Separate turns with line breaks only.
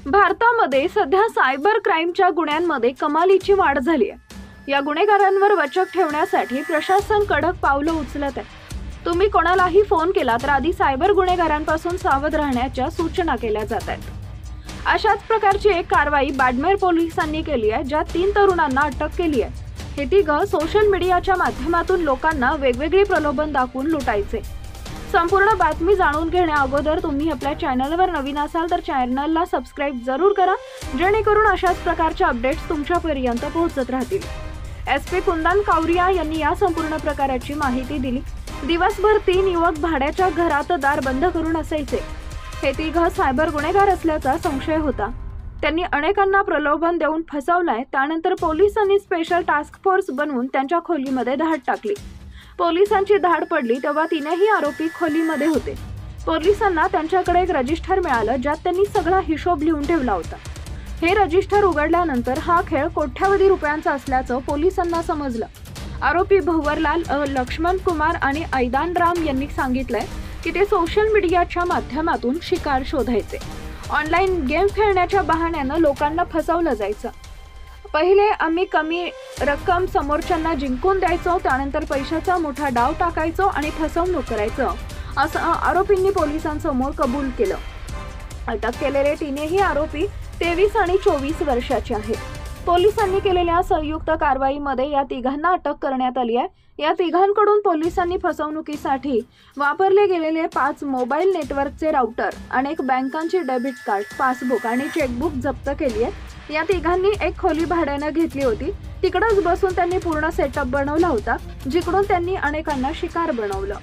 भारतामध्ये सध्या सायबर क्राईमच्या गुन्ह्यांमध्ये कमालीची वाढ झाली आहे। या गुन्हेगारांवर वचक ठेवण्यासाठी प्रशासन कडक पावलं उचलत आहे। तुम्ही कोणालाही फोन केला तर आधी सायबर गुन्हेगारांपासून सावध राहण्याच्या सूचना केल्या जात आहेत। अशाच प्रकारची एक कारवाई बाडमेर पोलिसांनी केली आहे, ज्यात 3 तरुणांना अटक केली आहे। हे तिघं सोशल मीडियाच्या माध्यमातून लोकांना वेगवेगळी प्रलोभन दाखवून लुटायचे। संपूर्ण बातमी जाणून घेण्या अगोदर तुम्ही आपल्या चॅनलवर नवीन असाल तर चॅनलला सबस्क्राइब जरूर करा, जेणेकरून अशाच प्रकारच्या अपडेट्स तुमच्यापर्यंत पोहोचत राहतील। SP कुंदन कावरिया यांनी या संपूर्ण प्रकाराची माहिती दिली। दिवसभर 3 युवक भाड्याच्या घरात दार बंद करून असायचे। हे तिघं सायबर गुन्हेगार असल्याचा संशय होता। त्यांनी अनेकांना प्रलोभन देऊन फसवलंय। त्यानंतर पोलिसांनी स्पेशल टास्क फोर्स बनवून त्यांच्या खोलीमध्ये धाड टाकली। पोलिसांची धाड पडली तेव्हा 3ही आरोपी खोलीमध्ये होते। पोलिसांना त्यांच्याकडे एक रजिस्टर मिळालं, ज्यात त्यांनी सगळा हिशोब लिहून ठेवला होता। हे रजिस्टर उघडल्यानंतर हा खेळ कोट्यावधी रुपयांचा असल्याचं पोलिसांना समजलं। आरोपी भंवरलाल, लक्ष्मण कुमार आणि ऐदान राम यांनी सांगितलंय की ते सोशल मीडियाच्या माध्यमातून शिकार शोधायचे। ऑनलाईन गेम खेळण्याच्या बहाण्यानं लोकांना फसवलं जायचं। पहिले आम्ही कमी रक्कम समोरच्यांना जिंकून द्यायचो, त्यानंतर पैशाचा मोठा डाव टाकायचो आणि फसवणूक करायचो, असं आरोपींनी पोलिसांसमोर कबूल केलं। अटक केलेले 3ही आरोपी 23 आणि 24 वर्षाचे आहेत। पोलिसांनी केलेल्या संयुक्त कारवाईमध्ये या तिघांना अटक करण्यात आली आहे। या तिघांकडून पोलिसांनी फसवणुकीसाठी वापरले गेलेले 5 मोबाईल नेटवर्कचे राउटर, अनेक बँकांची डेबिट कार्ड, पासबुक आणि चेकबुक जप्त केली आहे। या तिघांनी एक खोली भाड्याने घेतली होती। तिकडच बसून त्यांनी पूर्ण सेटअप बनवला होता, जिकडून त्यांनी अनेकांना शिकार बनवलं।